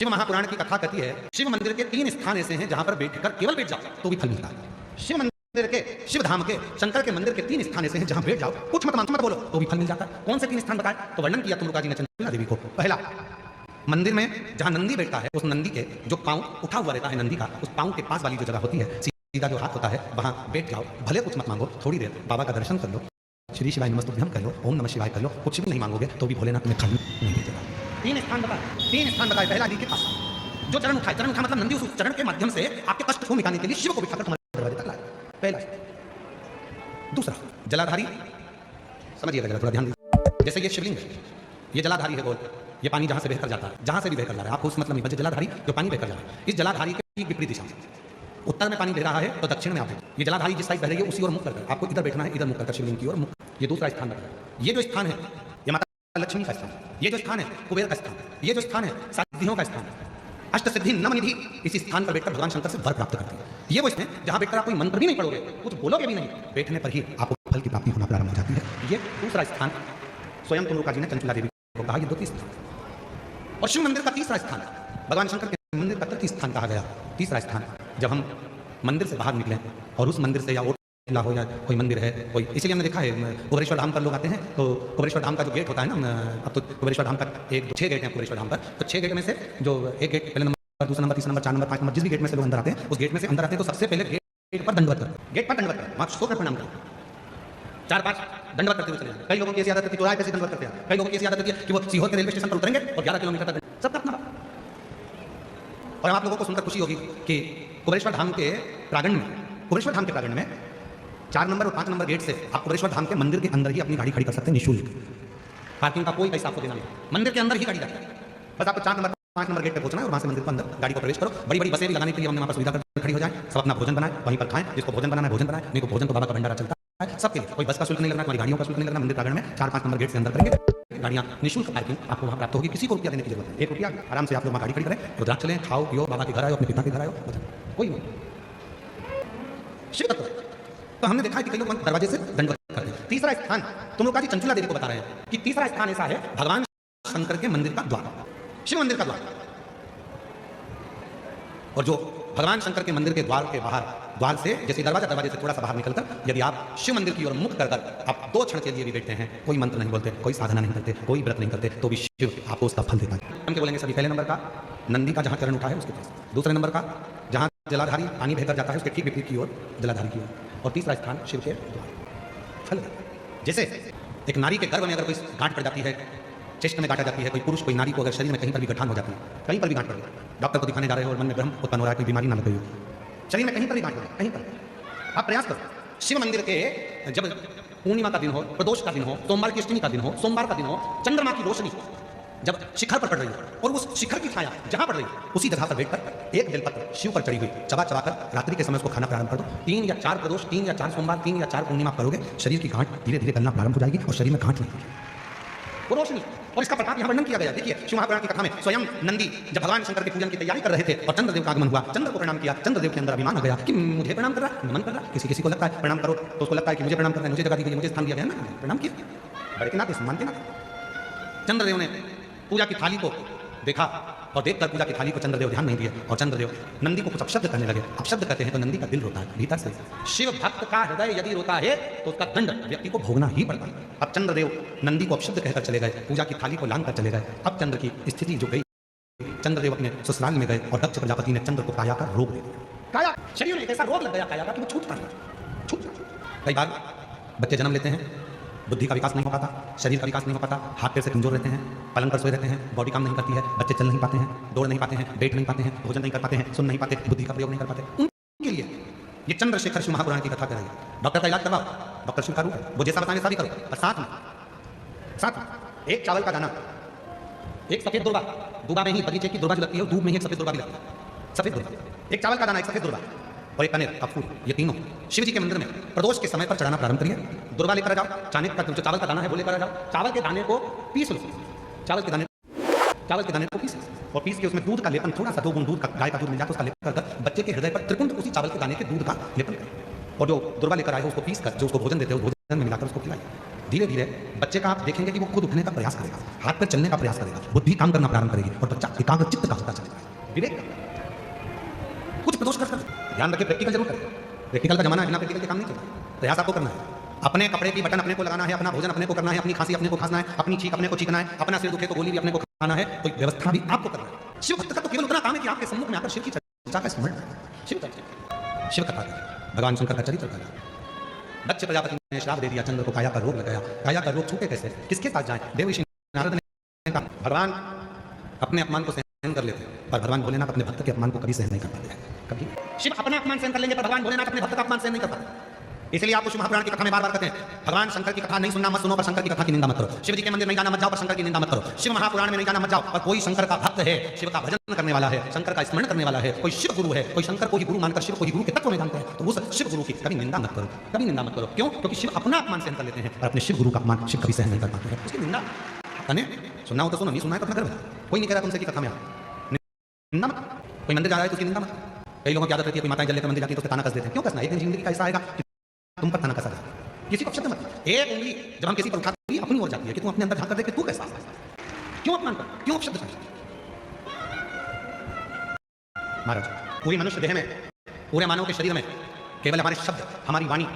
शिव महापुराण की कथा कहती है शिव मंदिर के 3 स्थान ऐसे हैं जहां पर बैठकर केवल बैठ जाओ तो भी फल मिलता है। शिव मंदिर के, शिव धाम के, शंकर के मंदिर के 3 स्थान ऐसे हैं जहां बैठ जाओ, कुछ मत बोलो तो भी फल मिल जाता है। कौन से 3 स्थान बताए? तो वर्णन किया तुमरुका जी ने चंचला देवी को। पहला, मंदिर में जहां नंदी बैठता है उस नंदी के जो पांव उठा हुआ रहता है नंदी का, उस पांव के पास वाली जो जगह होती है, सीधा जो हाथ होता है, वहां बैठ जाओ। भले कुछ मत मांगो, थोड़ी देर बाबा का दर्शन कर लो, श्री शिवाय नमस्तुभ्यम कर लो, ओम नमः शिवाय कर लो, कुछ भी नहीं मांगोगे तो भी भोलेनाथ तुम्हें खाली नहीं भेजेगा। 3 स्थान बताए। पहला नदी के पास जो चरण उठाए मतलब नंदी उस चरण के माध्यम से आपके कष्ट को मिटाने के लिए शिव को बिठाकर तुम्हारे दरवाजे तक लाए। पहला। दूसरा, जलाधारी, समझिएगा जरा, थोड़ा ध्यान दीजिए। जैसे ये शिवलिंग है, ये जलाधारी है, गोल, ये पानी जहां से बहकर जाता है, जहां से भी बहकर जा रहा है, आपको उस मतलब नहीं बचे। जलाधारी जो पानी बहकर जा रहा है, इस जलाधारी के विपरीत दिशा में उत्तर में पानी बह रहा है तो दक्षिण में आप देखो, ये जलाधारी जिस साइड बह रही है उसी ओर मुख करकर आपको इधर बैठना है, इधर मुख करकर शिवलिंग की ओर मुख। ये दूसरा स्थान बताया। ये जो स्थान है ये माता लक्ष्मी का स्थान, ये जो स्थान है कुबेर का स्थान, ये जो स्थान है सिद्धियों का स्थान, अष्ट सिद्धि नवनिधि। इसी स्थान पर बैठकर भगवान शंकर से वर प्राप्त करते हैं। ये वो स्थान जहां बैठकर आप कोई मंत्र भी नहीं पढ़ोगे, कुछ बोलोगे भी नहीं, बैठने पर ही आपको फल की प्राप्ति होना प्रारंभ हो जाती है। ये दूसरा स्थान स्वयं तुमरुका जी ने चंचला देवी को कहा। ये 2 स्थान। और शिव मंदिर का तीसरा स्थान, भगवान शंकर के मंदिर का तृतीय स्थान कहा गया। तीसरा स्थान, जब हम मंदिर से बाहर निकले और उस मंदिर से या ओटला हो या कोई मंदिर है कोई, इसीलिए हमने देखा है कुबेरेश्वर धाम पर लोग आते हैं तो कुबेरेश्वर धाम का जो गेट होता है ना, अब तो कुबेरेश्वर धाम का 6 गेट हैं कुबेरेश्वर धाम पर, तो 6 गेट में से जो एक गेट, पहले नंबर, दूसरा नंबर, तीसरा नंबर, 4 नंबर, 5 नंबर, जिस भी गेट में से लोग अंदर आते हैं उस गेट में से अंदर आते हैं तो सबसे पहले गेट पर दंडवत करें, गेट पर दंडवत करें, मात्र 100 प्रणाम करें, 4-5 दंडवत करते हुए चले जाएं। कई लोगों की ऐसी आदत होती है चौराहे पे से दंडवत करते हैं, कई लोगों की ऐसी आदत होती है कि वो सीहोर के रेलवे स्टेशन पर उतरेंगे और 11 किलोमीटर तक सबका अपना। और आप लोगों को सुनकर खुशी होगी कि कुबेरेश्वर धाम के प्रांगण में, कुबेरेश्वर धाम के प्रांगण में 4 नंबर और 5 नंबर गेट से आप कुबेरेश्वर धाम के मंदिर के अंदर ही अपनी गाड़ी खड़ी कर सकते हैं निःशुल्क। पार्किंग का कोई पैसा आपको देना नहीं, मंदिर के अंदर ही गाड़ी जाती है। बस आपको 4 नंबर 5 नंबर गेट पे पहुंचना है और वहां से मंदिर के अंदर गाड़ी को प्रवेश करो। बड़ी बड़ी बसें भी लगाने के लिए हमने वहां पर सुविधा कर खड़ी हो जाए, सब अपना भोजन बनाए, वहीं पर खाएं, जिसको भोजन बनाना है भोजन बनाए, नहीं को भोजन तो बाबा का भंडारा चलता है सबके लिए। कोई बस का शुल्क नहीं लगना, कोई गाड़ियों का शुल्क नहीं लगना। मंदिर प्रांगण में 4-5 नंबर गेट से अंदर करेंगे, गाड़ियां निःशुल्क पार्किंग आपको वहां प्राप्त होगी, किसी को रुपया देने की जरूरत नहीं। 1 रुपया आराम से आप लोग वहां गाड़ी खड़ी करें, रुद्राक्ष चलें, खाओ पियो, बाबा के घर आयो, अपने पिता के घर आयो, कोई नहीं। शिव तत्व। तो हमने देखा है कि कई लोग दरवाजे से दंडवत करते हैं। तीसरा स्थान तुमरुका जी चंचला देवी को बता रहे हैं कि तीसरा स्थान ऐसा है भगवान शंकर के मंदिर का द्वार, शिव मंदिर का द्वार। और जो भगवान शंकर के मंदिर के द्वार के बाहर, द्वार से जैसे दरवाजे से थोड़ा सा बाहर निकलकर यदि आप शिव मंदिर की ओर मुख कर आप 2 क्षण के लिए भी बैठते हैं, कोई मंत्र नहीं बोलते, कोई साधना नहीं करते, कोई व्रत नहीं करते, तो भी शिव आपको उसका फल देता है। हम क्या बोलेंगे सभी? पहले नंबर का नंदी का जहां चरण उठा है उसके पास, दूसरे नंबर का जहां जलाधारी पानी बहकर जाता है उसके ठीक विपरीत की ओर जलाधारी की ओर, और तीसरा स्थान शिव के द्वार, फल। जैसे एक नारी के गर्भ में अगर कोई गांठ पड़ जाती है, चेस्ट में गांठ आ जाती है, कोई पुरुष कोई नारी को अगर शरीर में कहीं पर भी गठान हो जाती है, कहीं पर भी गांठ पड़ गई, डॉक्टर को दिखाने जा रहे हो और मन में भ्रम उत्पन्न हो रहा है कोई बीमारी ना लग गई हो, शरीर में कहीं पर भी गांठ हो जाए, कहीं पर आप प्रयास करो। शिव मंदिर के जब पूर्णिमा का दिन हो, प्रदोष का दिन हो, सोमवार की अष्टमी का दिन हो, सोमवार का दिन हो, चंद्रमा की रोशनी जब शिखर पर पड़ रही है और उस शिखर की छाया जहां पड़ रही है उसी जगह पर बैठकर एक बेलपत्र शिव पर चढ़ी हुई चबा कर रात्रि के समय उसको खाना प्रारंभ कर दो। 3 या 4 प्रदोष, 3 या 4 सोमवार, 3 या 4 पूर्णिमा करोगे, शरीर की गांठ धीरे धीरे गलना प्रारंभ हो जाएगी और शरीर में गांठ नहीं होगी, वो रोशनी। और इसका प्रताप यहाँ वर्णन किया गया। देखिए शिव महापुराण की कथा में स्वयं नंदी जब भगवान शंकर के पूजन की तैयारी कर रहे थे और चंद्रदेव का आगमन हुआ, चंद्र को प्रणाम किया, चंद्रदेव के अंदर अभिमान आ गया कि मुझे प्रणाम कर रहा है, नमन कर रहा है। किसी को लगता है प्रणाम करो तो उसको लगता है कि मुझे प्रणाम करना है, मुझे जगह दी गई, मुझे स्थान दिया गया ना, प्रणाम किया, बड़े के नाते, सम्मान के नाते। चंद्रदेव ने पूजा की थाली को देखा और देखकर पूजा की थाली को चंद्रदेव ध्यान नहीं दिए और चंद्रदेव नंदी को कुछ अपशब्द करने लगे। अपशब्द कहते हैं तो नंदी का दिल रोता है भीतर से। शिव भक्त का हृदय यदि रोता है तो उसका दंड व्यक्ति को भोगना ही पड़ता है। अब चंद्रदेव नंदी को अपशब्द कहकर चले गए, पूजा की थाली को लांग कर चले गए। अब चंद्र की स्थिति जो गई, चंद्रदेव अपने ससुराल में गए और दक्ष प्रजापति ने चंद्र को काया का रोग दे दिया। काया शरीर में एक ऐसा रोग लग गया काया का कि वो छूटता नहीं। कई बार बच्चे जन्म लेते हैं, बुद्धि का विकास नहीं हो पाता, शरीर का विकास नहीं हो पाता, हाथ पैर से कमजोर रहते हैं, पलंग पर सोए रहते हैं, बॉडी काम नहीं करती है, बच्चे चल नहीं पाते हैं, दौड़ नहीं पाते हैं, बैठ नहीं पाते हैं, भोजन नहीं कर पाते हैं, सुन नहीं पाते, बुद्धि का प्रयोग नहीं कर पाते, उनके लिए ये चंद्रशेखर शिव महापुराण की कथा कर रही है। डॉक्टर का इलाज करवाओ, डॉक्टर शिव का रूप है, वो जैसा बताएं वैसा भी करो। और साथ में एक चावल का दाना, एक सफेद दुर्बा में ही बगीचे की दुर्बा जो लगती है, दूब में ही एक सफेद दुर्बा भी लगती है, सफेद दुर्बा, एक चावल का दाना, एक सफेद दुर्बा और एक कनेर, अफूल, ये तीनों शिव जी के मंदिर में प्रदोष के समय पर चढ़ाना प्रारंभ करिए। दुर्बा लेकर जाओ, चाणक्य का जो चावल का दाना है वो लेकर जाओ, चावल के दाने को पीस लो, चावल के दाने को पीस और पीस के उसमें दूध का लेपन, थोड़ा सा 2 बूंद दूध का, गाय का दूध मिल जाता है उसका लेपन कर बच्चे के हृदय पर त्रिपुंड उसी चावल के दाने के दूध का लेपन करें और जो दुर्बा लेकर आए हो उसको पीस कर जो उसको भोजन देते हो भोजन में मिलाकर उसको खिलाइए। धीरे धीरे बच्चे का आप देखेंगे कि वो खुद उठने का प्रयास करेगा, हाथ पर चलने का प्रयास करेगा, बुद्धि काम करना प्रारंभ करेगी और बच्चा एकाग्र चित्त का होता चलेगा। विवेक कुछ प्रदोष कर ध्यान रखिए, प्रैक्टिकल जरूर करें। प्रैक्टिकल का जमाना है, बिना प्रैक्टिकल के काम नहीं चलता। प्रयास आपको करना है, अपने कपड़े की बटन अपने को लगाना है, अपना भोजन अपने को करना है, अपनी खांसी अपने को खांसना है, अपनी छींक अपने को चीखना है, अपना सिर दुखे तो गोली भी अपने को खाना है, तो व्यवस्था भी आपको करना है। शिव भक्त का तो केवल उतना काम है कि आपके सम्मुख में आकर शिव की चर्चा का स्मरण करें। शिव कथा करें, भगवान शंकर का चरित्र करें। दक्ष प्रजापति ने श्राप दे दिया, चंद्र को काया का रोग लगाया। काया का रोग छूटे कैसे, किसके साथ जाए? देवऋषि नारद ने कहा भगवान अपने अपमान को सहन कर लेते हैं, पर भगवान भोलेनाथ अपने भक्त के अपमान को कभी सहन नहीं कर पाते हैं। कभी शिव अपना अपमान सहन कर लेंगे, पर भगवान भोलेनाथ अपने भक्त का अपमान सहन नहीं कर पाते। इसलिए आपको शिव महापुराण की कथा में बार बार कहते हैं भगवान शंकर की कथा नहीं सुनना मत सुनो, पर शंकर की कथा की निंदा मत करो। शिव जी के मंदिर नहीं जाना मत जाओ, पर शंकर की निंदा मत करो। शिव महापुराण में नहीं जाना मत जाओ, पर कोई शंकर का भक्त है, शिव का भजन करने वाला है, शंकर का स्मरण करने वाला है, कोई शिव गुरु है, कोई शंकर को ही गुरु मानकर शिव को ही गुरु के तत्व में जानते हैं, तो उस शिव गुरु की कभी निंदा मत करो, कभी निंदा मत करो। क्यों? क्योंकि शिव अपना अपमान सहन कर लेते हैं, पर अपने शिव गुरु का अपमान शिव कभी सहन नहीं कर पाते हैं। उसकी निंदा कने सुनना हो तो सुनो, नहीं सुनना है तो अपना घर में। कोई नहीं कह रहा तुमसे की कथा में आओ, निंदा मत। कोई मंदिर जा रहा है तो उसकी निंदा मत। कई लोगों की आदत रहती है, कोई माताएं जल लेकर मंदिर जाती है तो उसके ताना कस देते हैं। क्यों कसना? एक दिन जिंदगी का ऐसा आएगा कि तुम पर ताना कसा जाएगा। किसी को शब्द मत, एक उंगली जब हम किसी पर उठाते हैं अपनी ओर जाती है कि तुम अपने अंदर झांक कर देख कि तू कैसा है, क्यों अपमान कर, क्यों शब्द समझ। महाराज पूरी मनुष्य देह में, पूरे मानव के शरीर में केवल हमारे शब्द, हमारी वाणी